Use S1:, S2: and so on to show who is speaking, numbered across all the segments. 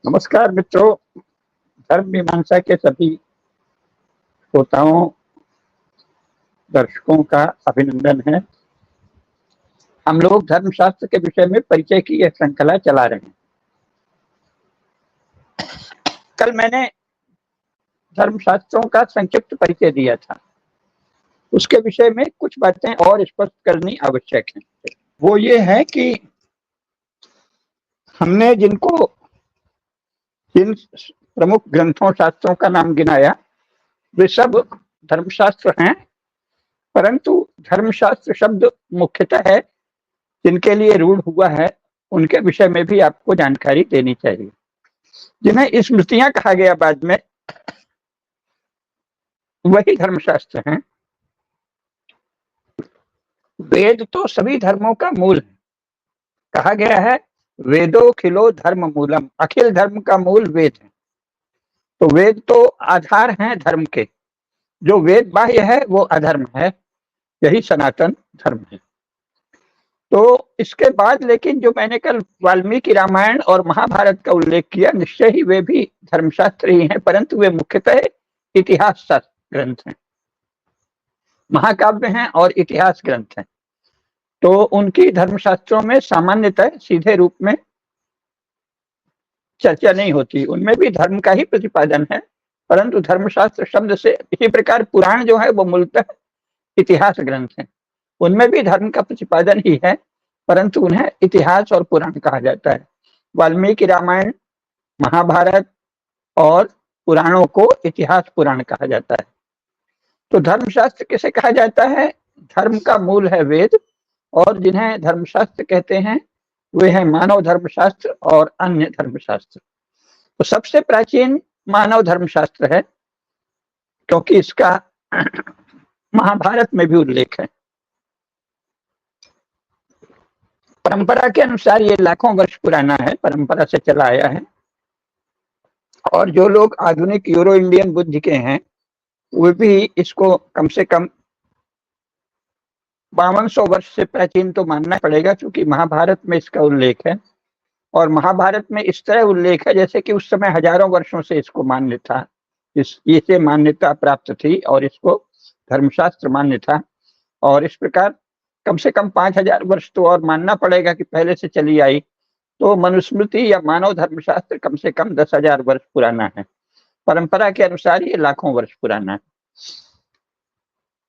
S1: नमस्कार मित्रों, धर्म मीमांसा के सभी श्रोताओं दर्शकों का अभिनंदन है। हम लोग धर्मशास्त्र के विषय में परिचय की यह श्रृंखला चला रहे हैं। कल मैंने धर्मशास्त्रों का संक्षिप्त परिचय दिया था। उसके विषय में कुछ बातें और स्पष्ट करनी आवश्यक है। वो ये है कि हमने जिन प्रमुख ग्रंथों शास्त्रों का नाम गिनाया वे सब धर्मशास्त्र हैं, परंतु धर्मशास्त्र शब्द मुख्यतः है जिनके लिए रूढ़ हुआ है उनके विषय में भी आपको जानकारी देनी चाहिए। जिन्हें स्मृतियां कहा गया बाद में, वही धर्मशास्त्र हैं। वेद तो सभी धर्मों का मूल है। कहा गया है वेदो खिलो धर्म मूलम, अखिल धर्म का मूल वेद है। तो वेद तो आधार हैं धर्म के। जो वेद बाह्य है वो अधर्म है, यही सनातन धर्म है। तो इसके बाद लेकिन जो मैंने कल वाल्मीकि रामायण और महाभारत का उल्लेख किया, निश्चय ही वे भी धर्मशास्त्र ही हैं, परंतु वे मुख्यतः इतिहास शास्त्र ग्रंथ हैं, महाकाव्य हैं और इतिहास ग्रंथ हैं। तो उनकी धर्मशास्त्रों में सामान्यतः सीधे रूप में चर्चा नहीं होती। उनमें भी धर्म का ही प्रतिपादन है, परंतु धर्मशास्त्र शब्द से, इसी प्रकार पुराण जो है वो मूलतः इतिहास ग्रंथ है। उनमें भी धर्म का प्रतिपादन ही है, परंतु उन्हें इतिहास और पुराण कहा जाता है। वाल्मीकि रामायण, महाभारत और पुराणों को इतिहास पुराण कहा जाता है। तो धर्मशास्त्र किसे कहा जाता है? धर्म का मूल है वेद, और जिन्हें धर्मशास्त्र कहते हैं वे हैं मानव धर्मशास्त्र और अन्य धर्मशास्त्र। तो सबसे प्राचीन मानव धर्मशास्त्र है, क्योंकि इसका महाभारत में भी उल्लेख है। परंपरा के अनुसार ये लाखों वर्ष पुराना है, परंपरा से चला आया है। और जो लोग आधुनिक यूरो इंडियन बुद्धि के हैं वे भी इसको कम से कम 5200 वर्ष से प्राचीन तो मानना पड़ेगा, क्योंकि महाभारत में इसका उल्लेख है। और महाभारत में इस तरह उल्लेख है जैसे कि उस समय हजारों वर्षों से इसको मान्य था, इसे मान्यता प्राप्त थी और इसको धर्मशास्त्र मान्य था। और इस प्रकार कम से कम 5000 वर्ष तो और मानना पड़ेगा कि पहले से चली आई। तो मनुस्मृति या मानव धर्मशास्त्र कम से कम 10,000 वर्ष पुराना है। परंपरा के अनुसार ये लाखों वर्ष पुराना है।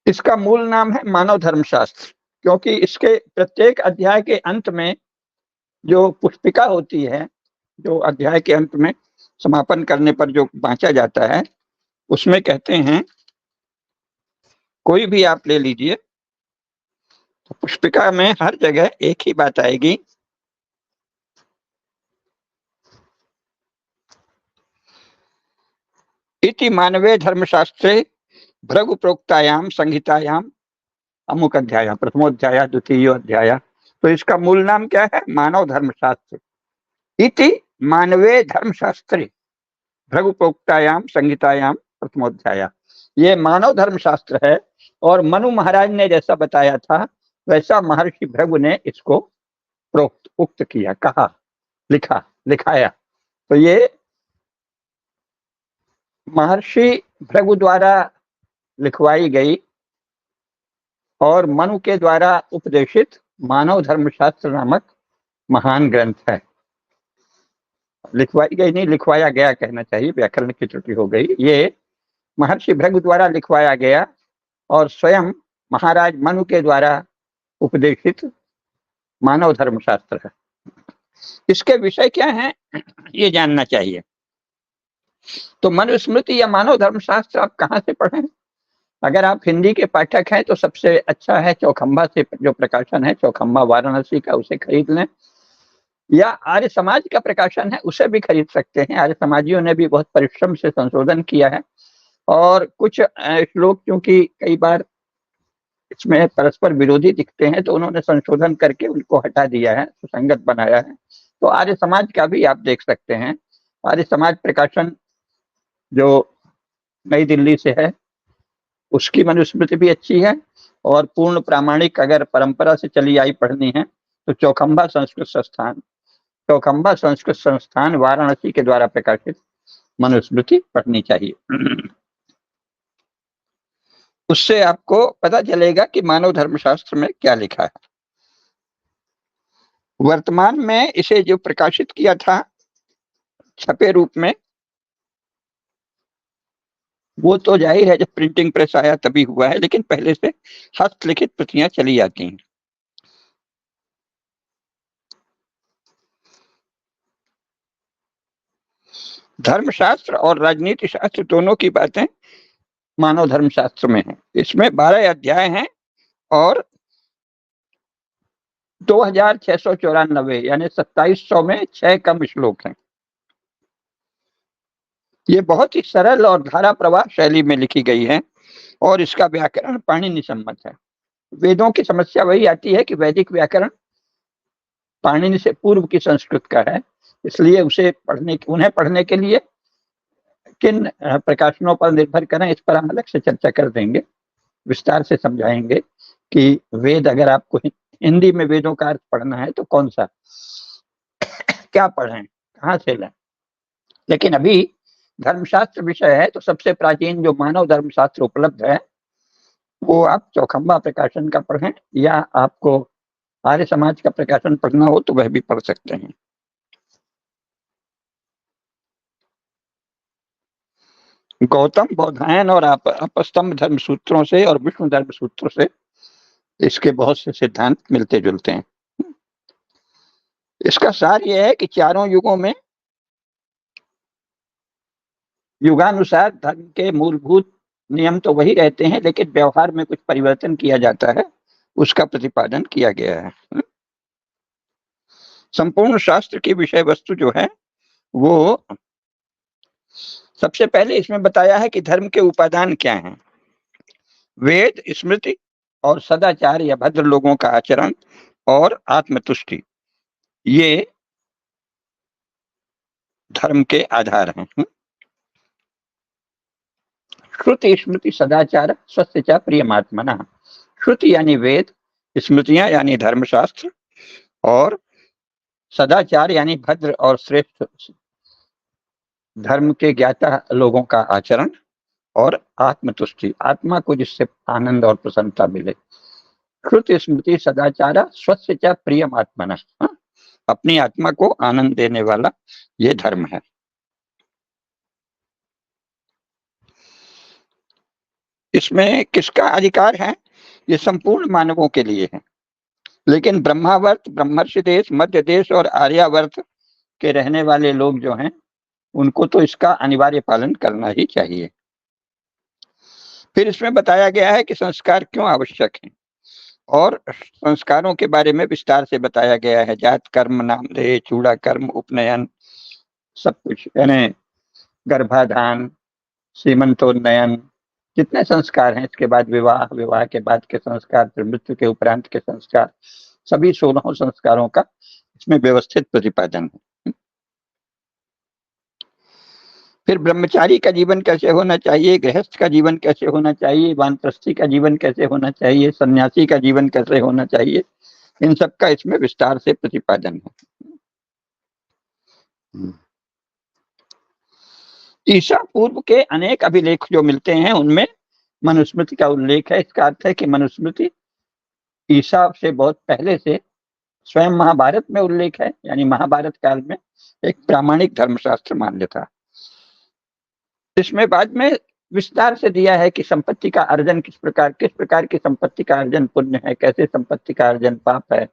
S1: इसका मूल नाम है मानव धर्मशास्त्र, क्योंकि इसके प्रत्येक अध्याय के अंत में जो पुष्पिका होती है, जो अध्याय के अंत में समापन करने पर जो बांचा जाता है, उसमें कहते हैं, कोई भी आप ले लीजिए, तो पुष्पिका में हर जगह एक ही बात आएगी, इति मानवे धर्मशास्त्रे भृगु प्रोक्तायाम संहितायाम अमुक अध्याय, प्रथमोध्याय द्वितीय अध्याय। तो इसका मूल नाम क्या है? मानव धर्मशास्त्र। इति मानवे धर्मशास्त्रे भृगु प्रोक्तायाम संहितायाम प्रथमोध्याय। ये मानव धर्मशास्त्र है, और मनु महाराज ने जैसा बताया था वैसा महर्षि भृगु ने इसको प्रोक्त उक्त किया, कहा, लिखा, लिखाया। तो ये महर्षि भृगु द्वारा लिखवाई गई और मनु के द्वारा उपदेशित मानव धर्मशास्त्र नामक महान ग्रंथ है। लिखवाई गई नहीं, लिखवाया गया कहना चाहिए, व्याकरण की त्रुटि हो गई। ये महर्षि भृगु द्वारा लिखवाया गया और स्वयं महाराज मनु के द्वारा उपदेशित मानव धर्मशास्त्र है। इसके विषय क्या है ये जानना चाहिए। तो मनुस्मृति या मानव धर्मशास्त्र आप कहाँ से पढ़ें? अगर आप हिंदी के पाठक हैं तो सबसे अच्छा है चौखंबा से जो प्रकाशन है, चौखंबा वाराणसी का, उसे खरीद लें। या आर्य समाज का प्रकाशन है, उसे भी खरीद सकते हैं। आर्य समाजियों ने भी बहुत परिश्रम से संशोधन किया है, और कुछ श्लोक क्योंकि कई बार इसमें परस्पर विरोधी दिखते हैं तो उन्होंने संशोधन करके उनको हटा दिया है, सुसंगत बनाया है। तो आर्य समाज का भी आप देख सकते हैं। आर्य समाज प्रकाशन जो नई दिल्ली से है, उसकी मनुस्मृति भी अच्छी है। और पूर्ण प्रामाणिक अगर परंपरा से चली आई पढ़नी है तो चौखंबा संस्कृत संस्थान, चौखंबा संस्कृत संस्थान वाराणसी के द्वारा प्रकाशित मनुस्मृति पढ़नी चाहिए। उससे आपको पता चलेगा कि मानव धर्मशास्त्र में क्या लिखा है। वर्तमान में इसे जो प्रकाशित किया था छपे रूप में, वो तो जाहिर है जब प्रिंटिंग प्रेस आया तभी हुआ है, लेकिन पहले से हस्तलिखित प्रतियां चली आती हैं। धर्मशास्त्र और राजनीति शास्त्र दोनों की बातें मानव धर्मशास्त्र में है। इसमें 12 अध्याय हैं और 2694 यानी 2700 में 6 कम श्लोक हैं। ये बहुत ही सरल और धारा प्रवाह शैली में लिखी गई है और इसका व्याकरण पाणिनि सम्मत है। वेदों की समस्या वही आती है कि वैदिक व्याकरण पाणिनि से पूर्व की संस्कृत का है, इसलिए उन्हें पढ़ने के लिए किन प्रकाशनों पर निर्भर करें, इस पर हम अलग से चर्चा कर देंगे, विस्तार से समझाएंगे कि वेद, अगर आपको हिंदी में वेदों का अर्थ पढ़ना है तो कौन सा, क्या पढ़ें, कहाँ से लें। लेकिन अभी धर्मशास्त्र विषय है तो सबसे प्राचीन जो मानव धर्मशास्त्र उपलब्ध है वो आप चौखंबा प्रकाशन का पढ़ें, या आपको आर्य समाज का प्रकाशन पढ़ना हो तो वह भी पढ़ सकते हैं। गौतम, बौधायन और अपस्तंभ धर्म सूत्रों से और विष्णु धर्म सूत्रों से इसके बहुत से सिद्धांत मिलते जुलते हैं। इसका सार यह है कि चारों युगों में युगानुसार धर्म के मूलभूत नियम तो वही रहते हैं, लेकिन व्यवहार में कुछ परिवर्तन किया जाता है, उसका प्रतिपादन किया गया है। संपूर्ण शास्त्र की विषय वस्तु जो है वो सबसे पहले इसमें बताया है कि धर्म के उपादान क्या हैं। वेद, स्मृति और सदाचार या भद्र लोगों का आचरण और आत्मतुष्टि, ये धर्म के आधार हैं। श्रुति स्मृति सदाचार स्वस्य च प्रियमात्मना। श्रुति यानी वेद, स्मृतियां यानी धर्मशास्त्र, और सदाचार यानी भद्र और श्रेष्ठ धर्म के ज्ञाता लोगों का आचरण, और आत्मतुष्टि, आत्मा को जिससे आनंद और प्रसन्नता मिले। श्रुति स्मृति सदाचार स्वस्य च प्रियमात्मना, अपनी आत्मा को आनंद देने वाला ये धर्म है। इसमें किसका अधिकार है? ये संपूर्ण मानवों के लिए है, लेकिन ब्रह्मावर्त, ब्रह्मर्षि देश, मध्य देश और आर्यावर्त के रहने वाले लोग जो हैं उनको तो इसका अनिवार्य पालन करना ही चाहिए। फिर इसमें बताया गया है कि संस्कार क्यों आवश्यक हैं और संस्कारों के बारे में विस्तार से बताया गया है। जात कर्म, नामधेय, चूड़ा कर्म, उपनयन, सब कुछ, यानी गर्भाधान, सीमंतोन्नयन, जितने संस्कार हैं, इसके बाद विवाह, विवाह के बाद के संस्कार, फिर मृत्यु के उपरांत के संस्कार, सभी 16 संस्कारों का इसमें व्यवस्थित प्रतिपादन है। फिर ब्रह्मचारी का जीवन कैसे होना चाहिए, गृहस्थ का जीवन कैसे होना चाहिए, वानप्रस्थी का जीवन कैसे होना चाहिए, सन्यासी का जीवन कैसे होना चाहिए, इन सब का इसमें विस्तार से प्रतिपादन है। ईसा पूर्व के अनेक अभिलेख जो मिलते हैं उनमें मनुस्मृति का उल्लेख है। इसका अर्थ है कि मनुस्मृति ईसा से बहुत पहले से स्वयं महाभारत में उल्लेख है, यानी महाभारत काल में एक प्रामाणिक धर्मशास्त्र मान्य था। इसमें बाद में विस्तार से दिया है कि संपत्ति का अर्जन किस प्रकार की संपत्ति का अर्जन पुण्य है, कैसे संपत्ति का अर्जन पाप है,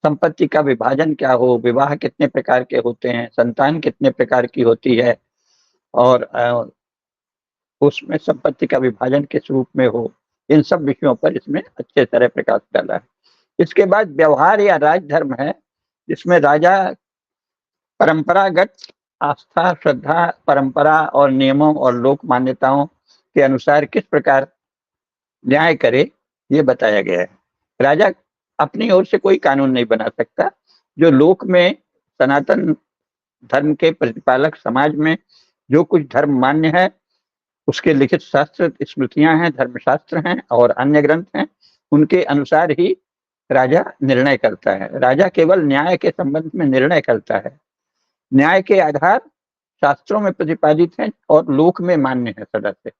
S1: संपत्ति का विभाजन क्या हो, विवाह कितने प्रकार के होते हैं, संतान कितने प्रकार की होती है, और उसमें संपत्ति का विभाजन किस रूप में हो, इन सब विषयों पर इसमें अच्छे तरह प्रकाश डाला है। इसके बाद व्यवहार या राजधर्म है, जिसमें राजा परंपरागत आस्था, श्रद्धा, परंपरा और नियमों और लोक मान्यताओं के अनुसार किस प्रकार न्याय करे, ये बताया गया है। राजा अपनी ओर से कोई कानून नहीं बना सकता, जो लोक में सनातन धर्म के प्रतिपालक समाज में जो कुछ धर्म मान्य है उसके लिखित शास्त्र, स्मृतियां हैं, धर्मशास्त्र हैं और अन्य ग्रंथ हैं, उनके अनुसार ही राजा निर्णय करता है। राजा केवल न्याय के संबंध में निर्णय करता है। न्याय के आधार शास्त्रों में प्रतिपादित हैं और लोक में मान्य है सदा से।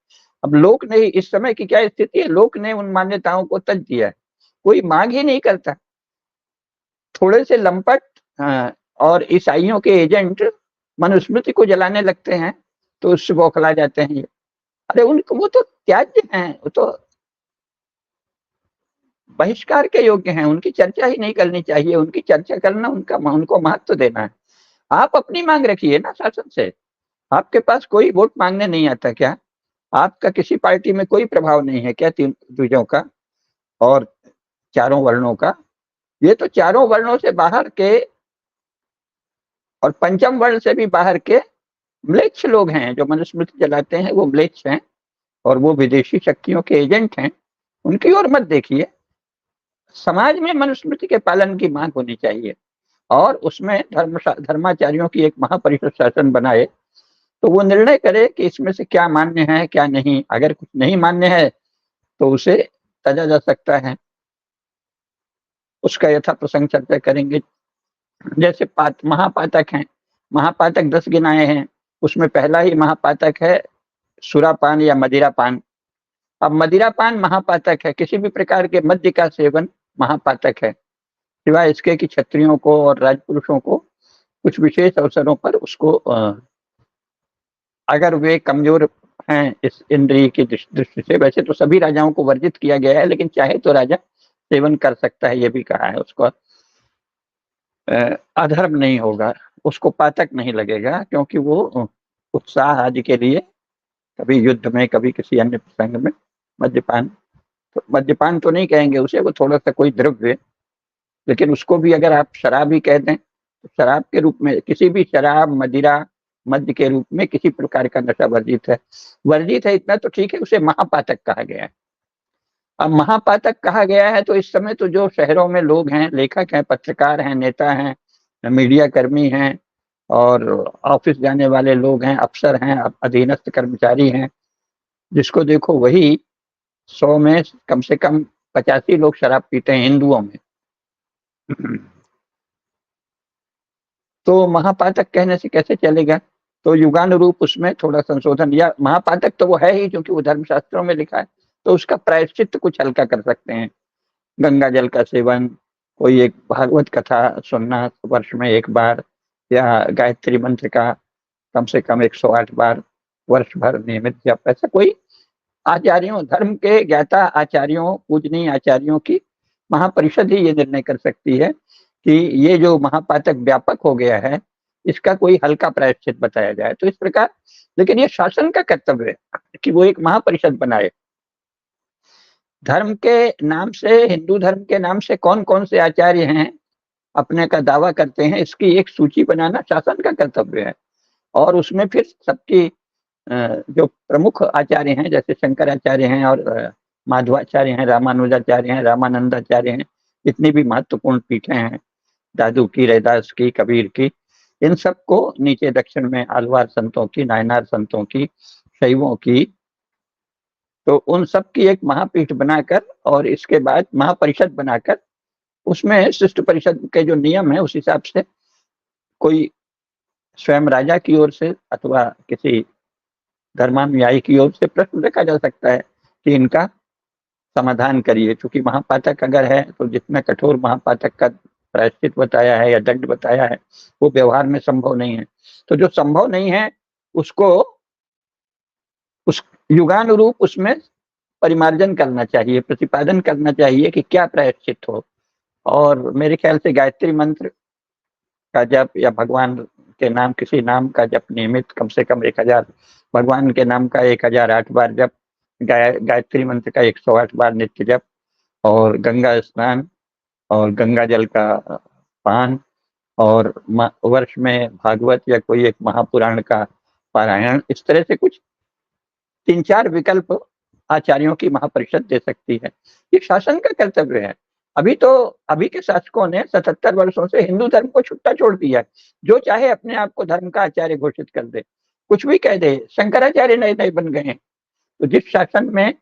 S1: अब लोक ने, इस समय की क्या स्थिति है, लोक ने उन मान्यताओं को तज दिया है, कोई मांग ही नहीं करता। थोड़े से लंपट और ईसाइयों के एजेंट मनुस्मृति को जलाने लगते हैं तो उससे बौखला जाते हैं ये। अरे उनको, वो तो त्याज्य हैं, वो तो बहिष्कार के योग्य हैं, उनकी चर्चा ही नहीं करनी चाहिए। उनकी चर्चा करना, उनको महत्व देना है। आप अपनी मांग रखिए ना शासन से। आपके पास कोई वोट मांगने नहीं आता क्या? आपका किसी पार्टी में कोई प्रभाव नहीं है क्या तीन द्विजों का और चारों वर्णों का? ये तो चारों वर्णों से बाहर के और पंचम वर्ण से भी बाहर के म्लेच्छ लोग हैं। जो मनुस्मृति जलाते हैं वो म्लेच्छ हैं और वो विदेशी शक्तियों के एजेंट हैं। उनकी ओर मत देखिए। समाज में मनुस्मृति के पालन की मांग होनी चाहिए और उसमें धर्माचार्यों की एक महापरिषद शासन बनाए तो वो निर्णय करे कि इसमें से क्या मान्य है क्या नहीं। अगर कुछ नहीं मान्य है तो उसे तजा जा सकता है, उसका यथा प्रसंग चर्चा करेंगे। जैसे महापातक हैं, महापातक 10 गिनाए हैं, उसमें पहला ही महापातक है सुरापान या मदिरापान। अब मदिरापान महापातक है, किसी भी प्रकार के मद्य का सेवन महापातक है, सिवाय इसके कि क्षत्रियों को और राजपुरुषों को कुछ विशेष अवसरों पर उसको अगर वे कमजोर हैं इस इंद्रिय की दृष्टि से, वैसे तो सभी राजाओं को वर्जित किया गया है, लेकिन चाहे तो राजा सेवन कर सकता है, ये भी कहा है। उसको अधर्म नहीं होगा, उसको पातक नहीं लगेगा, क्योंकि वो उत्साह आदि के लिए कभी युद्ध में कभी किसी अन्य प्रसंग में मद्यपान तो नहीं कहेंगे उसे, वो थोड़ा सा कोई द्रव्य, लेकिन उसको भी अगर आप शराब ही कह दें तो शराब के रूप में, किसी भी शराब मदिरा मद्य के रूप में किसी प्रकार का नशा वर्जित है। वर्जित है इतना तो ठीक है, उसे महापातक कहा गया है। अब महापातक कहा गया है तो इस समय तो जो शहरों में लोग हैं, लेखक हैं, पत्रकार हैं, नेता हैं, मीडिया कर्मी हैं और ऑफिस जाने वाले लोग हैं, अफसर हैं, अधीनस्थ कर्मचारी हैं, जिसको देखो वही 100 में कम से कम 85 लोग शराब पीते हैं हिंदुओं में। तो महापातक कहने से कैसे चलेगा? तो युगानुरूप उसमें थोड़ा संशोधन, या महापातक तो वो है ही क्योंकि वो धर्मशास्त्रों में लिखा है, तो उसका प्रायश्चित कुछ हल्का कर सकते हैं। गंगा जल का सेवन, कोई एक भागवत कथा सुनना वर्ष में एक बार, या गायत्री मंत्र का कम से कम 108 बार वर्ष भर नियमित जप, ऐसा कोई आचार्यों, धर्म के ज्ञाता आचार्यों, पूजनीय आचार्यों की महापरिषद ही ये निर्णय कर सकती है कि ये जो महापातक व्यापक हो गया है इसका कोई हल्का प्रायश्चित बताया जाए। तो इस प्रकार, लेकिन ये शासन का कर्तव्य है कि वो एक महापरिषद बनाए। धर्म के नाम से, हिंदू धर्म के नाम से कौन कौन से आचार्य हैं अपने का दावा करते हैं, इसकी एक सूची बनाना शासन का कर्तव्य है। और उसमें फिर सबकी जो प्रमुख आचार्य हैं, जैसे शंकराचार्य हैं और माधवाचार्य हैं, रामानुजाचार्य हैं, रामानंदाचार्य हैं, जितनी भी महत्वपूर्ण पीठें हैं, दादू की, रैदास की, कबीर की, इन सबको नीचे दक्षिण में आलवार संतों की, नायनार संतों की, शैवों की, तो उन सब की एक महापीठ बनाकर और इसके बाद महापरिषद बनाकर उसमें शिष्ट परिषद के जो नियम है उस हिसाब से कोई स्वयं राजा की ओर से अथवा किसी धर्मानुयायी की ओर से प्रश्न रखा जा सकता है कि इनका समाधान करिए। चूंकि महापातक अगर है तो जितना कठोर महापातक का प्रायश्चित बताया है या दंड बताया है वो व्यवहार में संभव नहीं है। तो जो संभव नहीं है उसको उस युगानुरूप उसमें परिमार्जन करना चाहिए, प्रतिपादन करना चाहिए कि क्या प्रायश्चित हो। और मेरे ख्याल से गायत्री मंत्र का जप या भगवान के नाम, किसी नाम का जप नियमित कम से कम 1000, भगवान के नाम का 1008 बार जप, गायत्री मंत्र का 108 बार नित्य जप, और गंगा स्नान और गंगा जल का पान, और वर्ष में भागवत या कोई एक महापुराण का पारायण, इस तरह से कुछ 3-4 विकल्प आचार्यों की महापरिषद दे सकती है। ये शासन का कर्तव्य है। अभी के शासकों ने 77 वर्षों से हिंदू धर्म को छुट्टा छोड़ दिया है। जो चाहे अपने आप को धर्म का आचार्य घोषित कर दे, कुछ भी कह दे। शंकराचार्य नए नए बन गए हैं। तो जिस शासन में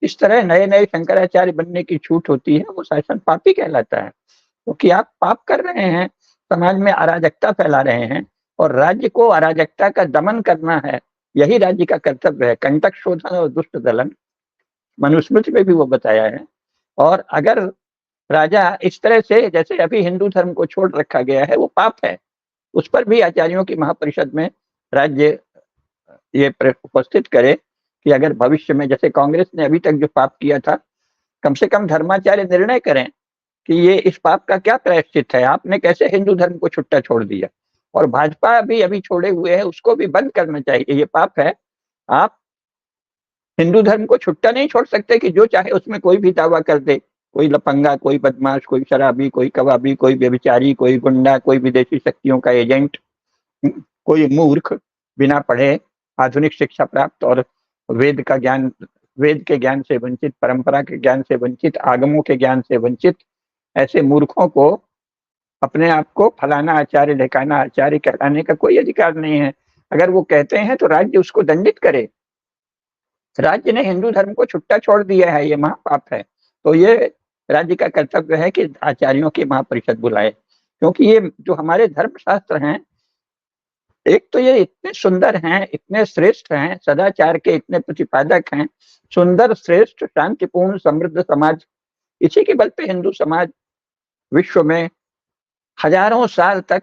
S1: इस तरह नए नए शंकराचार्य बनने की छूट होती है, वो शासन पापी कहलाता है, क्योंकि आप पाप कर रहे हैं, समाज में अराजकता फैला रहे हैं, और राज्य को अराजकता का दमन करना है, यही राज्य का कर्तव्य है। कंटक शोधन और दुष्ट दलन मनुस्मृति में भी वो बताया है। और अगर राजा इस तरह से, जैसे अभी हिंदू धर्म को छोड़ रखा गया है, वो पाप है। उस पर भी आचार्यों की महापरिषद में राज्य ये उपस्थित करे कि अगर भविष्य में, जैसे कांग्रेस ने अभी तक जो पाप किया था, कम से कम धर्माचार्य निर्णय करें कि ये इस पाप का क्या प्रायश्चित है, आपने कैसे हिंदू धर्म को छुट्टा छोड़ दिया। और भाजपा भी अभी छोड़े हुए है, उसको भी बंद करना चाहिए, ये पाप है। आप हिंदू धर्म को छुट्टा नहीं छोड़ सकते कि जो चाहे उसमें कोई भी दावा कर दे, कोई लफंगा, कोई बदमाश, कोई शराबी, कोई कबाबी, कोई व्यभिचारी, कोई गुंडा, कोई विदेशी शक्तियों का एजेंट, कोई मूर्ख, बिना पढ़े, आधुनिक शिक्षा प्राप्त और वेद का ज्ञान, वेद के ज्ञान से वंचित, परंपरा के ज्ञान से वंचित, आगमों के ज्ञान से वंचित ऐसे मूर्खों को अपने आप को फलाना आचार्य ढिकाना आचार्य कहलाने का कोई अधिकार नहीं है। अगर वो कहते हैं तो राज्य उसको दंडित करे। राज्य ने हिंदू धर्म को छुट्टा छोड़ दिया है, ये महापाप है। तो ये राज्य का कर्तव्य है कि आचार्यों की महापरिषद बुलाए, क्योंकि ये जो हमारे धर्म शास्त्र हैं, एक तो ये इतने सुंदर हैं, इतने श्रेष्ठ हैं, सदाचार के इतने प्रतिपादक हैं, सुंदर, श्रेष्ठ, शांतिपूर्ण, समृद्ध समाज, इसी के बल पे हिंदू समाज विश्व में हजारों साल तक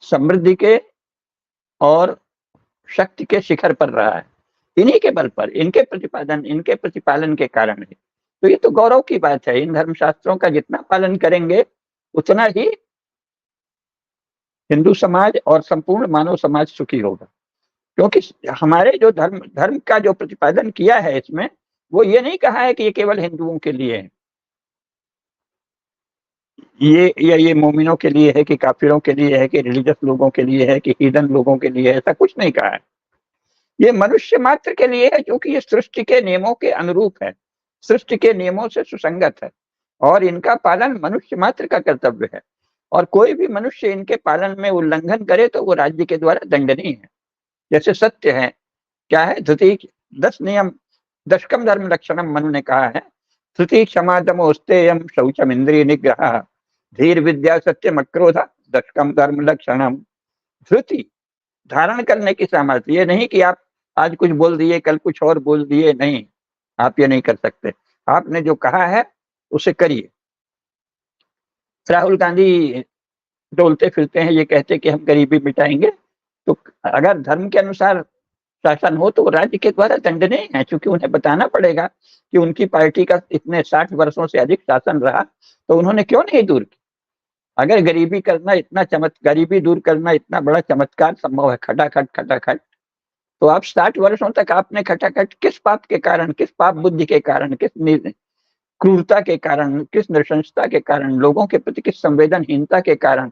S1: समृद्धि के और शक्ति के शिखर पर रहा है, इन्हीं के बल पर, इनके प्रतिपादन, इनके प्रतिपालन के कारण है। तो ये तो गौरव की बात है। इन धर्मशास्त्रों का जितना पालन करेंगे, उतना ही हिंदू समाज और संपूर्ण मानव समाज सुखी होगा। क्योंकि हमारे जो धर्म धर्म का जो प्रतिपादन किया है इसमें, वो ये नहीं कहा है कि ये केवल हिंदुओं के लिए है, ये मोमिनों के लिए है, कि काफिरों के लिए है, कि रिलीजियस लोगों के लिए है, कि ईदन लोगों के लिए है, ऐसा कुछ नहीं कहा है। ये मनुष्य मात्र के लिए है, क्योंकि ये सृष्टि के नियमों के अनुरूप है, सृष्टि के नियमों से सुसंगत है, और इनका पालन मनुष्य मात्र का कर्तव्य है। और कोई भी मनुष्य इनके पालन में उल्लंघन करे तो वो राज्य के द्वारा दंडनीय है। जैसे सत्य है, क्या है, धृति 10 नियम, दशकम धर्म लक्षणम मनु ने कहा है, धृति क्षमा दमोस्तेयम शौचम इंद्रिय निग्रह धीर विद्या सत्यम अक्रोध दशकम धर्म लक्षणम। धृति, धारण करने की सामर्थ्य, ये नहीं कि आप आज कुछ बोल दिए कल कुछ और बोल दिए, नहीं, आप ये नहीं कर सकते। आपने जो कहा है उसे करिए। राहुल गांधी डोलते फिरते हैं, ये कहते कि हम गरीबी मिटाएंगे, तो अगर धर्म के अनुसार शासन हो तो वो राज्य के द्वारा दंडनीय है, क्योंकि उन्हें बताना पड़ेगा कि उनकी पार्टी का इतने 60 वर्षों से अधिक शासन रहा, तो उन्होंने क्यों नहीं दूर की। अगर गरीबी करना इतना गरीबी दूर करना इतना बड़ा चमत्कार संभव है, खटाखट खटाखट, तो आप 60 वर्षों तक आपने खटाखट किस पाप के कारण, किस पाप बुद्धि के कारण, किस क्रूरता के कारण, किस नृशंसता के कारण, लोगों के प्रति किस संवेदनहीनता के कारण,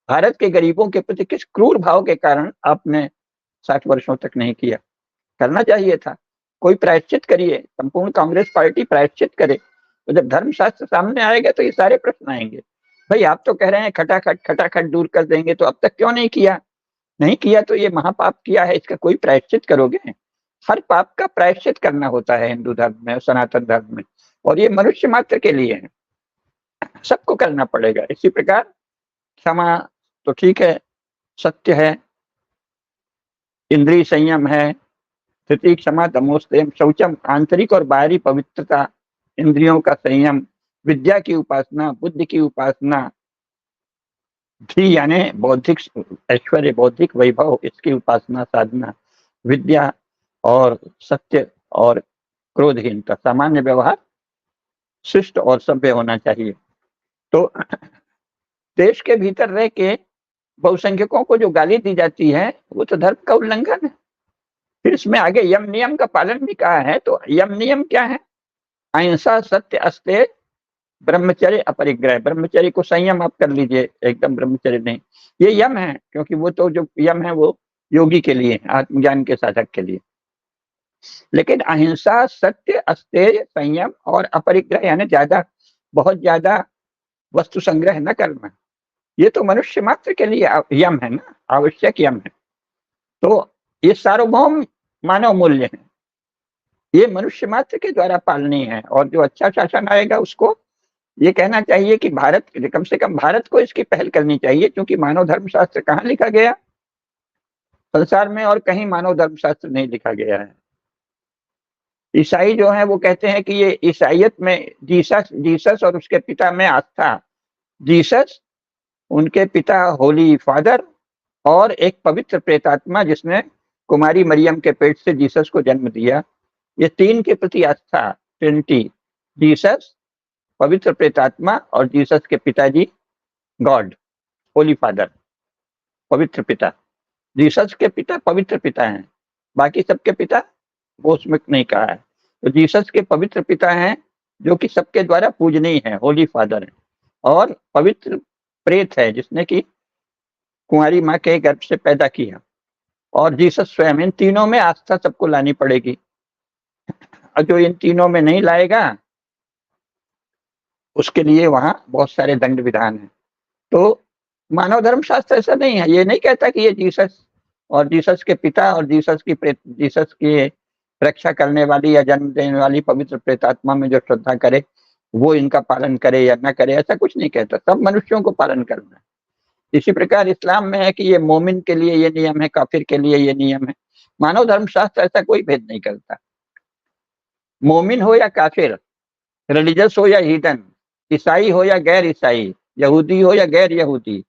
S1: भारत के गरीबों के प्रति किस क्रूर भाव के कारण आपने 60 वर्षों तक नहीं किया। करना चाहिए था, कोई प्रायश्चित करिए, संपूर्ण कांग्रेस पार्टी प्रायश्चित करे। तो जब धर्मशास्त्र सामने आएगा तो ये सारे प्रश्न आएंगे। भाई आप तो कह रहे हैं खटाखट खटाखट दूर कर देंगे, तो अब तक क्यों नहीं किया? नहीं किया तो ये महापाप किया है, इसका कोई प्रायश्चित करोगे? हर पाप का प्रायश्चित करना होता है हिंदू धर्म में, सनातन धर्म में, और ये मनुष्य मात्र के लिए है, सबको करना पड़ेगा। इसी प्रकार क्षमा तो ठीक है, सत्य है, इंद्रिय संयम है, धृति क्षमा दमोस्तयम शौचम, आंतरिक और बाहरी पवित्रता, इंद्रियों का संयम, विद्या की उपासना, बुद्धि की उपासना, धी यानी बौद्धिक ऐश्वर्य, बौद्धिक वैभव, इसकी उपासना साधना, विद्या और सत्य और क्रोधहीनता, सामान्य व्यवहार, शिष्ट और सभ्य होना चाहिए। तो देश के भीतर रह के बहुसंख्यकों को जो गाली दी जाती है वो तो धर्म का उल्लंघन है। फिर इसमें आगे यम नियम का पालन भी कहा है, तो यम नियम क्या है? अहिंसा, सत्य, अस्तेय, ब्रह्मचर्य, अपरिग्रह। ब्रह्मचर्य को संयम आप कर लीजिए, एकदम ब्रह्मचर्य नहीं, ये यम है, क्योंकि वो तो जो यम है वो योगी के लिए, आत्मज्ञान के साधक के लिए। लेकिन अहिंसा, सत्य, अस्तेय, संयम और अपरिग्रह यानी ज्यादा, बहुत ज्यादा वस्तु संग्रह न करना, ये तो मनुष्य मात्र के लिए यम है ना, आवश्यक यम है। तो ये सार्वभौम मानव मूल्य है। ये मनुष्य मात्र के द्वारा पालनी है। और जो अच्छा शासन आएगा उसको ये कहना चाहिए कि भारत, कम से कम भारत को इसकी पहल करनी चाहिए, क्योंकि मानव धर्मशास्त्र कहाँ लिखा गया? संसार में और कहीं मानव धर्मशास्त्र नहीं लिखा गया है। ईसाई जो है वो कहते हैं कि ये ईसाइयत में जीसस जीसस और उसके पिता में आस्था। जीसस, उनके पिता होली फादर, और एक पवित्र प्रेतात्मा जिसने कुमारी मरियम के पेट से जीसस को जन्म दिया, ये तीन के प्रति आस्था, ट्रिनिटी, जीसस, पवित्र प्रेतात्मा और जीसस के पिताजी गॉड, होली फादर, पवित्र पिता। जीसस के पिता पवित्र पिता हैं, बाकी सबके पिता वो उसमें नहीं कहा है। तो जीसस के पवित्र पिता हैं जो कि सबके द्वारा पूजनीय है, होली फादर है, और पवित्र प्रेत है जिसने कि कुंवारी माँ के गर्भ से पैदा किया, और जीसस स्वयं। इन तीनों में आस्था सबको लानी पड़ेगी, और जो इन तीनों में नहीं लाएगा उसके लिए वहां बहुत सारे दंड विधान है। तो मानव धर्मशास्त्र ऐसा नहीं है, ये नहीं कहता कि ये जीसस और जीसस के पिता और जीसस की रक्षा करने वाली या जन्म देने वाली पवित्र प्रेतात्मा में जो श्रद्धा करे वो इनका पालन करे या ना करे, ऐसा कुछ नहीं कहता। सब मनुष्यों को पालन करना है। इसी प्रकार इस्लाम में है कि ये मोमिन के लिए ये नियम है, काफिर के लिए ये नियम है। मानव धर्मशास्त्र ऐसा कोई भेद नहीं करता। मोमिन हो या काफिर, रिलीजियस हो या हीदन, ईसाई हो या गैर ईसाई, यहूदी हो या गैर यहूदी,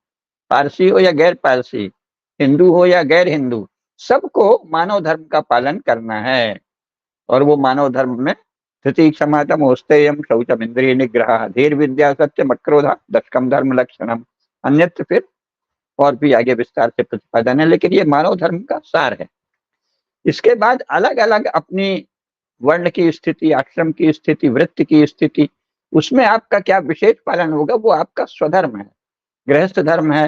S1: पारसी हो या गैर पारसी, हिंदू हो या गैर हिंदू, सबको मानव धर्म का पालन करना है। और वो मानव धर्म में धृति क्षमा दम औस्तेयम शौचम इंद्रिय निग्रह धीर विद्या सत्य मक्रोधा दशकम धर्म लक्षणम, अन्यत्र फिर और भी आगे विस्तार से प्रतिपादन है, लेकिन ये मानव धर्म का सार है। इसके बाद अलग अलग अपनी वर्ण की स्थिति, आश्रम की स्थिति, वृत्ति की स्थिति, उसमें आपका क्या विशेष पालन होगा वो आपका स्वधर्म है। गृहस्थ धर्म है,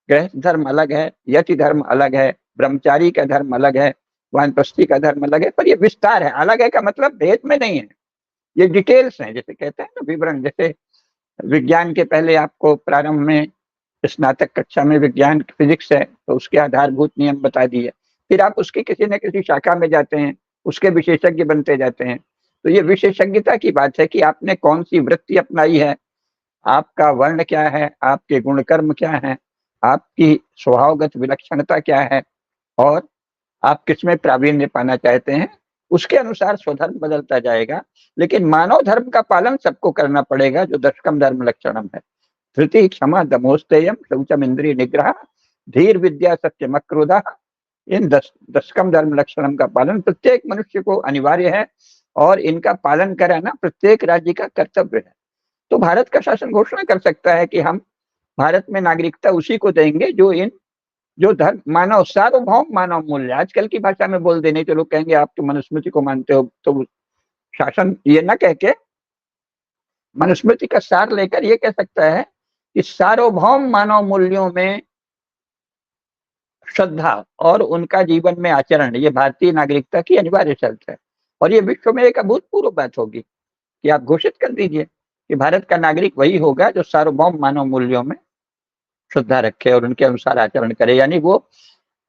S1: गृहस्थ धर्म अलग है, यति धर्म अलग है, ब्रह्मचारी का धर्म अलग है, वानप्रस्थी का धर्म अलग है, पर ये विस्तार है। अलग है का मतलब भेद में नहीं है, ये डिटेल्स हैं, जैसे कहते हैं ना विवरण। जैसे विज्ञान के पहले आपको प्रारंभ में स्नातक कक्षा में विज्ञान फिजिक्स है तो उसके आधारभूत नियम बता दिए, फिर आप उसकी किसी न किसी शाखा में जाते हैं, उसके विशेषज्ञ बनते जाते हैं। तो ये विशेषज्ञता की बात है कि आपने कौन सी वृत्ति अपनाई है, आपका वर्ण क्या है, आपके गुण कर्म क्या है, आपकी स्वभावगत विलक्षणता क्या है, और आप किसमें प्रावीण्य पाना चाहते हैं, उसके अनुसार स्वधर्म बदलता जाएगा। लेकिन मानव धर्म का पालन सबको करना पड़ेगा, जो दशकम धर्म लक्षणम है। धृति क्षमा दमोस्तेयम शौचम इंद्रिय निग्रह धीर विद्या सत्यम क्रोधा, इन दशकम धर्म लक्षणम का पालन प्रत्येक मनुष्य को अनिवार्य है, और इनका पालन कराना प्रत्येक राज्य का कर्तव्य है। तो भारत का शासन घोषणा कर सकता है कि हम भारत में नागरिकता उसी को देंगे जो इन जो धर्म मानव सार्वभौम मानव मूल्य, आजकल की भाषा में बोल देने तो लोग कहेंगे आप तो मनुस्मृति को मानते हो, तो शासन ये ना कह के मनुस्मृति का सार लेकर ये कह सकता है कि सार्वभौम मानव मूल्यों में श्रद्धा और उनका जीवन में आचरण ये भारतीय नागरिकता की अनिवार्य शर्त है। और ये विश्व में एक अभूतपूर्व बात होगी कि आप घोषित कर दीजिए कि भारत का नागरिक वही होगा जो सार्वभौम मानव मूल्यों में श्रद्धा रखे और उनके अनुसार आचरण करे। यानी वो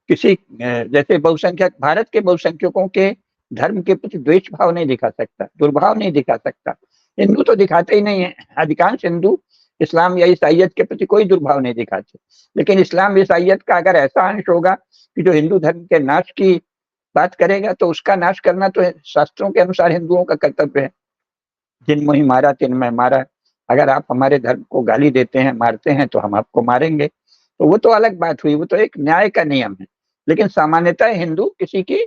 S1: किसी जैसे बहुसंख्यक भारत के बहुसंख्यकों के धर्म के प्रति द्वेष भाव नहीं दिखा सकता, दुर्भाव नहीं दिखा सकता। हिंदू तो दिखाते ही नहीं है, अधिकांश हिंदू इस्लाम या ईसाइयत के प्रति कोई दुर्भाव नहीं दिखाते। लेकिन इस्लाम ईसाइयत का अगर ऐसा अंश होगा कि जो हिंदू धर्म के नाश की बात करेगा तो उसका नाश करना तो शास्त्रों के अनुसार हिंदुओं का कर्तव्य है। जिन मोहि मारा तिन मैं मारा, अगर आप हमारे धर्म को गाली देते हैं, मारते हैं, तो हम आपको मारेंगे। तो वो तो अलग बात हुई, वो तो एक न्याय का नियम है। लेकिन सामान्यतः हिंदू किसी की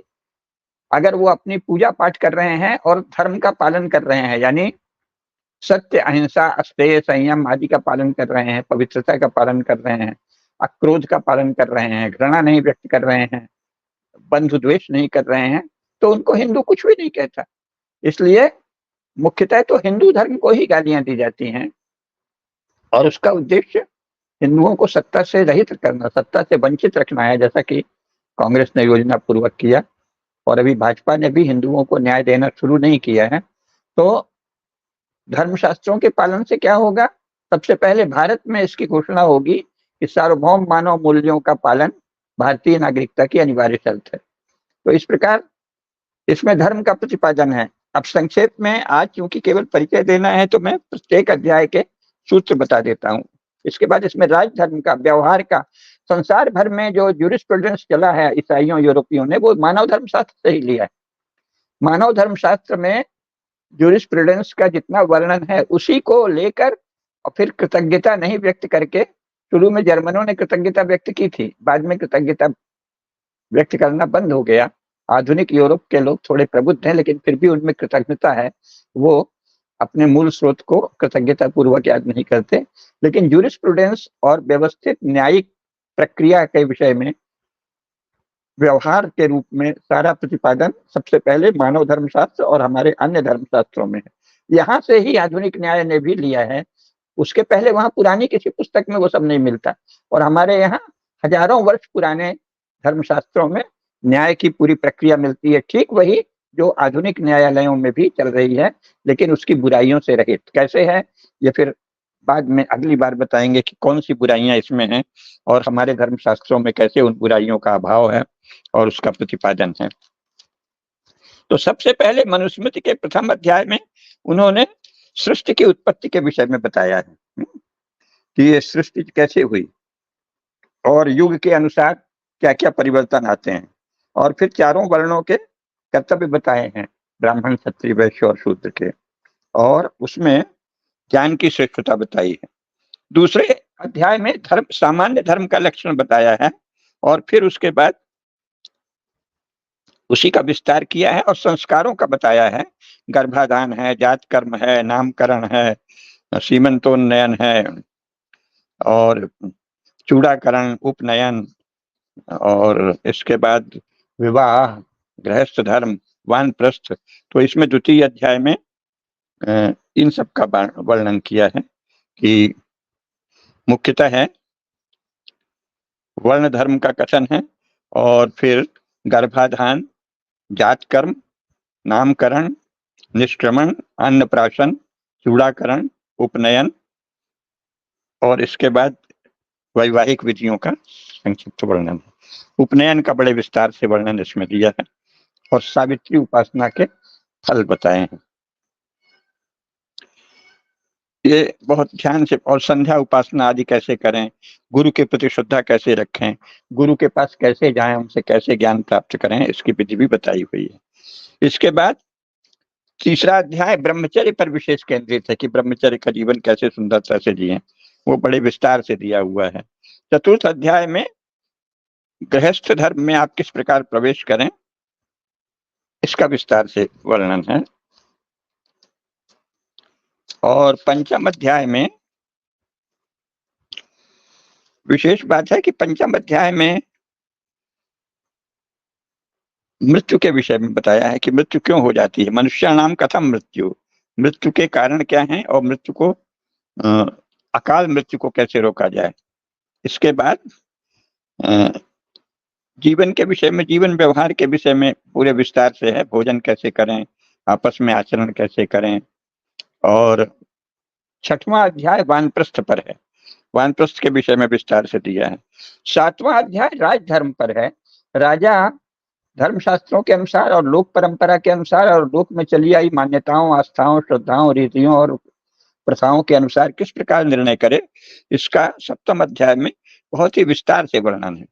S1: अगर वो अपनी पूजा पाठ कर रहे हैं और धर्म का पालन कर रहे हैं, यानी सत्य अहिंसा अस्तेय संयम आदि का पालन कर रहे हैं, पवित्रता का पालन कर रहे हैं, अक्रोध का पालन कर रहे हैं, घृणा नहीं व्यक्त कर रहे हैं, बंधु द्वेष नहीं कर रहे हैं, तो उनको हिंदू कुछ भी नहीं कहता। इसलिए मुख्यतः तो हिंदू धर्म को ही गालियां दी जाती हैं, और उसका उद्देश्य हिंदुओं को सत्ता से रहित करना, सत्ता से वंचित रखना है, जैसा कि कांग्रेस ने योजना पूर्वक किया। और अभी भाजपा ने भी हिंदुओं को न्याय देना शुरू नहीं किया है। तो धर्मशास्त्रों के पालन से क्या होगा? सबसे पहले भारत में इसकी घोषणा होगी कि सार्वभौम मानव मूल्यों का पालन भारतीय नागरिकता की अनिवार्य शर्त है। तो इस प्रकार इसमें धर्म का प्रतिपादन है। अब संक्षेप में आज क्योंकि केवल परिचय देना है तो मैं प्रत्येक अध्याय के सूत्र बता देता हूँ। इसके बाद इसमें राजधर्म का, व्यवहार का, संसार भर में जो ज्यूरिस्प्रूडेंस चला है ईसाइयों यूरोपियों ने, वो मानव धर्म शास्त्र से ही लिया है। मानव धर्म शास्त्र में ज्यूरिस्प्रूडेंस का जितना वर्णन है उसी को लेकर और फिर कृतज्ञता नहीं व्यक्त करके, शुरू में जर्मनों ने कृतज्ञता व्यक्त की थी, बाद में कृतज्ञता व्यक्त करना बंद हो गया। आधुनिक यूरोप के लोग थोड़े प्रबुद्ध हैं लेकिन फिर भी उनमें कृतज्ञता है, वो अपने मूल स्रोत को कृतज्ञता पूर्वक याद नहीं करते। लेकिन ज्यूरिस्प्रूडेंस और व्यवस्थित न्यायिक प्रक्रिया के विषय में, व्यवहार के रूप में सारा प्रतिपादन सबसे पहले मानव धर्मशास्त्र और हमारे अन्य धर्मशास्त्रों में है। यहाँ से ही आधुनिक न्याय ने भी लिया है, उसके पहले वहां पुरानी किसी पुस्तक में वो सब नहीं मिलता। और हमारे यहाँ हजारों वर्ष पुराने धर्मशास्त्रों में न्याय की पूरी प्रक्रिया मिलती है, ठीक वही जो आधुनिक न्यायालयों में भी चल रही है, लेकिन उसकी बुराइयों से रहित। कैसे है ये फिर बाद में अगली बार बताएंगे कि कौन सी बुराइयां इसमें हैं और हमारे धर्मशास्त्रों में कैसे उन बुराइयों का अभाव है और उसका प्रतिपादन है। तो सबसे पहले मनुस्मृति के प्रथम अध्याय में उन्होंने सृष्टि की उत्पत्ति के विषय में बताया है कि ये सृष्टि कैसे हुई और युग के अनुसार क्या क्या परिवर्तन आते हैं। और फिर चारों वर्णों के कर्तव्य बताए हैं, ब्राह्मण, क्षत्रिय, वैश्य और शूद्र के, और उसमें ज्ञान की श्रेष्ठता बताई है। दूसरे अध्याय में धर्म, सामान्य धर्म का लक्षण बताया है और फिर उसके बाद उसी का विस्तार किया है और संस्कारों का बताया है। गर्भाधान है, जात कर्म है, नामकरण है, सीमंतोन्नयन है और चूड़ाकरण, उपनयन, और इसके बाद विवाह, गृहस्थ धर्म, वानप्रस्थ। तो इसमें द्वितीय अध्याय में इन सब का वर्णन किया है कि मुख्यतः है वर्ण धर्म का कथन है और फिर गर्भाधान, जात कर्म, नामकरण, निष्क्रमण, अन्नप्राशन, चूड़ाकरण, उपनयन और इसके बाद वैवाहिक विधियों का संक्षिप्त वर्णन है। उपनयन का बड़े विस्तार से वर्णन इसमें दिया है और सावित्री उपासना के फल बताए हैं। ये बहुत ध्यान से, और संध्या उपासना आदि कैसे करें, गुरु के प्रति श्रद्धा कैसे रखें, गुरु के पास कैसे जाएं, उनसे कैसे ज्ञान प्राप्त करें, इसकी विधि भी बताई हुई है। इसके बाद तीसरा अध्याय ब्रह्मचर्य पर विशेष केंद्रित है कि ब्रह्मचर्य का जीवन कैसे सुंदरता से जिए, वो बड़े विस्तार से दिया हुआ है। चतुर्थ अध्याय में गृहस्थ धर्म में आप किस प्रकार प्रवेश करें, इसका विस्तार से वर्णन है। और पंचम अध्याय में विशेष बात है कि पंचम अध्याय में मृत्यु के विषय में बताया है कि मृत्यु क्यों हो जाती है, मनुष्य नाम कथम मृत्यु, मृत्यु के कारण क्या हैं और मृत्यु को, अकाल मृत्यु को कैसे रोका जाए। इसके बाद जीवन के विषय में, जीवन व्यवहार के विषय में पूरे विस्तार से है, भोजन कैसे करें, आपस में आचरण कैसे करें। और छठवां अध्याय वानप्रस्थ पर है, वानप्रस्थ के विषय में विस्तार से दिया है। सातवां अध्याय राजधर्म पर है, राजा धर्मशास्त्रों के अनुसार और लोक परंपरा के अनुसार और लोक में चली आई मान्यताओं, आस्थाओं, श्रद्धाओं, रीतियों और प्रथाओं के अनुसार किस प्रकार निर्णय करे, इसका सप्तम अध्याय में बहुत ही विस्तार से वर्णन है।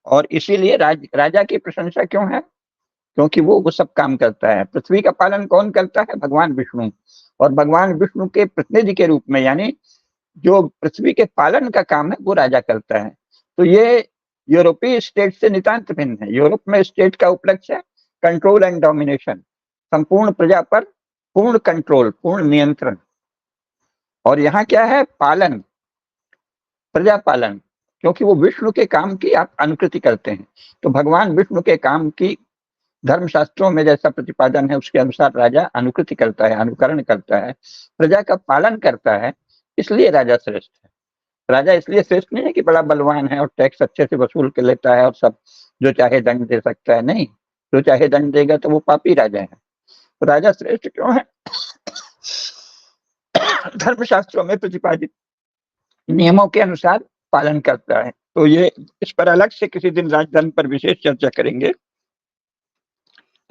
S1: और इसीलिए राजा की प्रशंसा क्यों है, क्योंकि वो सब काम करता है। पृथ्वी का पालन कौन करता है, भगवान विष्णु, और भगवान विष्णु के प्रतिनिधि के रूप में, यानी जो पृथ्वी के पालन का काम है वो राजा करता है। तो ये यूरोपीय स्टेट से नितांत भिन्न है। यूरोप में स्टेट का उपलक्ष्य है कंट्रोल एंड डोमिनेशन, संपूर्ण प्रजा पर पूर्ण कंट्रोल, पूर्ण नियंत्रण। और यहाँ क्या है, पालन, प्रजा पालन, क्योंकि वो विष्णु के काम की आप अनुकृति करते हैं। तो भगवान विष्णु के काम की धर्मशास्त्रों में जैसा प्रतिपादन है उसके अनुसार राजा अनुकृति करता है, अनुकरण करता है, प्रजा का पालन करता है, इसलिए राजा श्रेष्ठ है। राजा इसलिए श्रेष्ठ नहीं है कि बड़ा बलवान है और टैक्स अच्छे से वसूल कर लेता है और सब जो चाहे दंड दे सकता है, नहीं, जो चाहे दंड देगा तो वो पापी राजा है। तो राजा श्रेष्ठ क्यों है, धर्मशास्त्रों में प्रतिपादित नियमों के अनुसार पालन करता है। तो ये इस पर अलग से किसी दिन राजधर्म पर विशेष चर्चा करेंगे।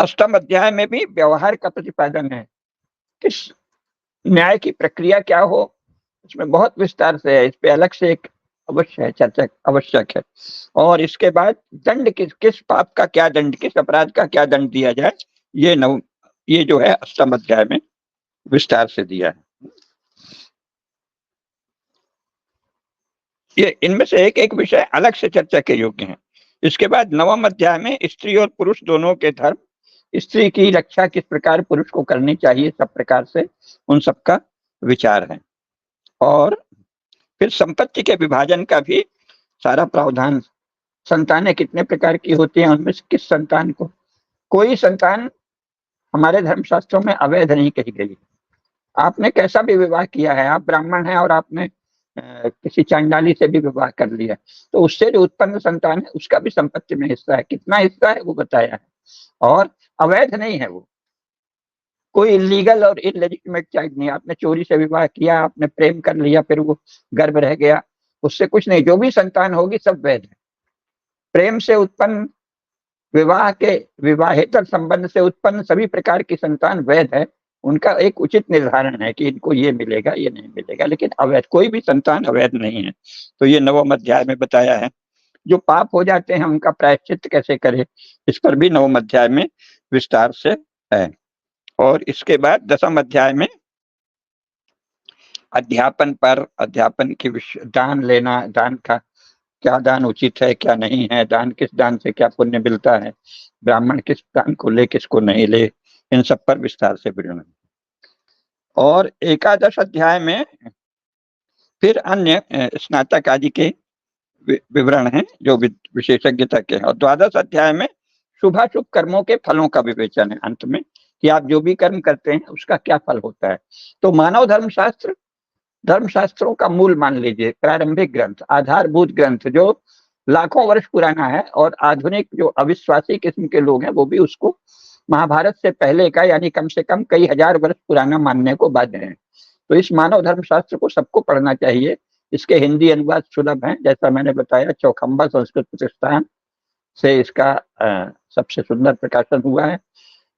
S1: अष्टम अध्याय में भी व्यवहार का प्रतिपादन है, किस न्याय की प्रक्रिया क्या हो, इसमें बहुत विस्तार से है। इस पे अलग से एक अवश्य है चर्चा आवश्यक है। और इसके बाद दंड किस किस पाप का क्या दंड, किस अपराध का क्या दंड दिया जाए, ये जो है अष्टम अध्याय में विस्तार से दिया है। ये इनमें से एक एक विषय अलग से चर्चा के योग्य हैं। इसके बाद नवम अध्याय में स्त्री और पुरुष दोनों के धर्म, स्त्री की रक्षा किस प्रकार पुरुष को करनी चाहिए, सब प्रकार से उन सबका विचार है। और फिर संपत्ति के विभाजन का भी सारा प्रावधान, संतानें कितने प्रकार की होती हैं, उनमें से किस संतान को, कोई संतान हमारे धर्मशास्त्रों में अवैध नहीं कही गई। आपने कैसा भी विवाह किया है, आप ब्राह्मण हैं और आपने किसी चांडाली से भी विवाह कर लिया, तो उससे जो उत्पन्न संतान है उसका भी संपत्ति में हिस्सा है, कितना हिस्सा है वो बताया है। और अवैध नहीं है वो, कोई इलीगल और इलेजिटिमेट चाइल्ड नहीं। आपने चोरी से विवाह किया, आपने प्रेम कर लिया, फिर वो गर्भ रह गया, उससे कुछ नहीं। जो भी संतान होगी सब वैध है। प्रेम से उत्पन्न, विवाह के विवाहेतर संबंध से उत्पन्न सभी प्रकार की संतान वैध है। उनका एक उचित निर्धारण है कि इनको ये मिलेगा, ये नहीं मिलेगा, लेकिन अवैध कोई भी संतान अवैध नहीं है। तो ये नवम अध्याय में बताया है। जो पाप हो जाते हैं उनका प्रायश्चित कैसे करे, इस पर भी नवम अध्याय में विस्तार से है। और इसके बाद दसम अध्याय में अध्यापन पर, अध्यापन की दान लेना, दान का क्या दान उचित है क्या नहीं है, दान किस दान से क्या पुण्य मिलता है, ब्राह्मण किस दान को ले किसको नहीं ले, इन सब पर विस्तार से वर्णन। और एकादश अध्याय में फिर अन्य स्नातक आदि के विवरण हैं जो विशेषज्ञता के हैं। और द्वादश अध्याय में शुभाशुभ कर्मों के फलों का विवेचन है अंत में, कि आप जो भी कर्म करते हैं उसका क्या फल होता है। तो मानव धर्मशास्त्र धर्मशास्त्रों का मूल मान लीजिए, प्रारंभिक ग्रंथ, आधारभूत ग्रंथ जो लाखों वर्ष पुराना है, और आधुनिक जो अविश्वासी किस्म के लोग हैं वो भी उसको महाभारत से पहले का, यानी कम से कम कई हजार वर्ष पुराना मानने को बाध्य हैं। तो इस मानव धर्मशास्त्र को सबको पढ़ना चाहिए। इसके हिंदी अनुवाद सुलभ हैं, जैसा मैंने बताया चौखंबा संस्कृत प्रतिष्ठान से इसका सबसे सुंदर प्रकाशन हुआ है।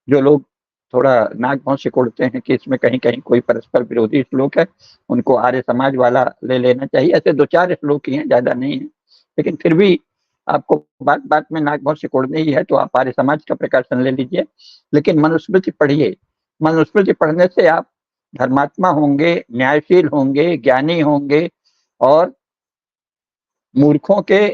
S1: जो लोग थोड़ा नाक भौं सिकोड़ते हैं कि इसमें कहीं कहीं कोई परस्पर विरोधी श्लोक है, उनको आर्य समाज वाला ले लेना चाहिए। ऐसे दो चार श्लोक ही हैं, ज्यादा नहीं है, लेकिन फिर भी आपको बात बात में नाक भौं सिकोड़नी ही है तो आप आर्य समाज का प्रकाशन ले लीजिए। लेकिन मनुस्मृति पढ़िए, मनुस्मृति पढ़ने से आप धर्मात्मा होंगे, न्यायशील होंगे, ज्ञानी होंगे, और मूर्खों के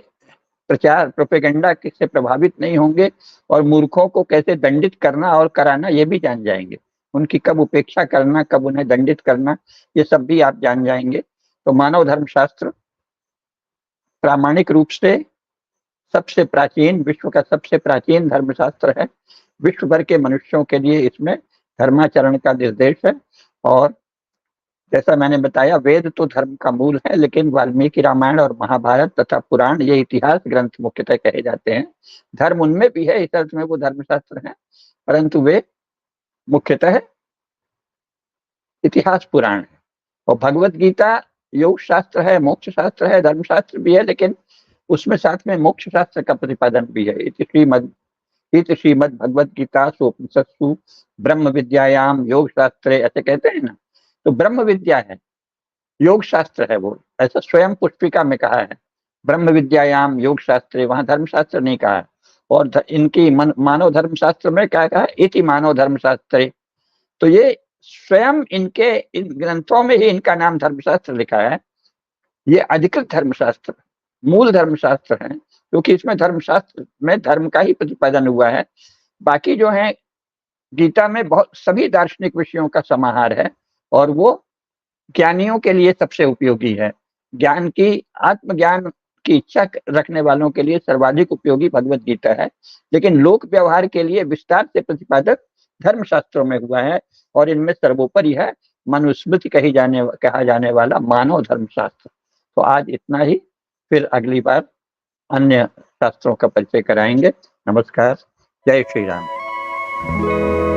S1: प्रचार प्रोपेगेंडा से प्रभावित नहीं होंगे, और मूर्खों को कैसे दंडित करना और कराना ये भी जान जाएंगे। उनकी कब उपेक्षा करना, कब उन्हें दंडित करना, ये सब भी आप जान जाएंगे। तो मानव धर्मशास्त्र प्रामाणिक रूप से सबसे प्राचीन, विश्व का सबसे प्राचीन धर्मशास्त्र है। विश्व भर के मनुष्यों के लिए इसमें धर्माचरण का निर्देश है। और जैसा मैंने बताया, वेद तो धर्म का मूल है, लेकिन वाल्मीकि रामायण और महाभारत तथा पुराण ये इतिहास ग्रंथ मुख्यतः कहे जाते हैं। धर्म उनमें भी है, इस अर्थ में वो धर्मशास्त्र हैं, परंतु वे मुख्यतः इतिहास पुराण है। और भगवत गीता योग शास्त्र है, मोक्ष शास्त्र है, धर्मशास्त्र भी है, लेकिन उसमें साथ में मोक्ष शास्त्र का प्रतिपादन भी है। इति श्रीमद भगवत गीता सोपनिषत्सु ब्रह्म विद्यायाम योग शास्त्रे, ऐसे कहते हैं ना, तो ब्रह्म विद्या है, योग शास्त्र है वो। ऐसा स्वयं पुष्पिका में कहा है, ब्रह्म विद्यायाम योग शास्त्रे, वहां धर्मशास्त्र नहीं कहा है। और इनकी मानव धर्मशास्त्र में क्या कहा है, इति मानव धर्मशास्त्रे। तो ये स्वयं इनके इन ग्रंथों में ही इनका नाम धर्मशास्त्र लिखा है। ये अधिकृत धर्मशास्त्र, मूल धर्मशास्त्र है, क्योंकि इसमें धर्मशास्त्र में धर्म का ही प्रतिपादन हुआ है। बाकी जो है गीता में बहुत सभी दार्शनिक विषयों का समाहार है, और वो ज्ञानियों के लिए सबसे उपयोगी है। ज्ञान की, आत्मज्ञान की इच्छा रखने वालों के लिए सर्वाधिक उपयोगी भगवत गीता है, लेकिन लोक व्यवहार के लिए विस्तार से प्रतिपादक धर्मशास्त्रों में हुआ है। और इनमें सर्वोपरि है मनुस्मृति कहा जाने वाला मानव धर्मशास्त्र। तो आज इतना ही, फिर अगली बार अन्य शास्त्रों का परिचय कराएंगे। नमस्कार, जय श्री राम।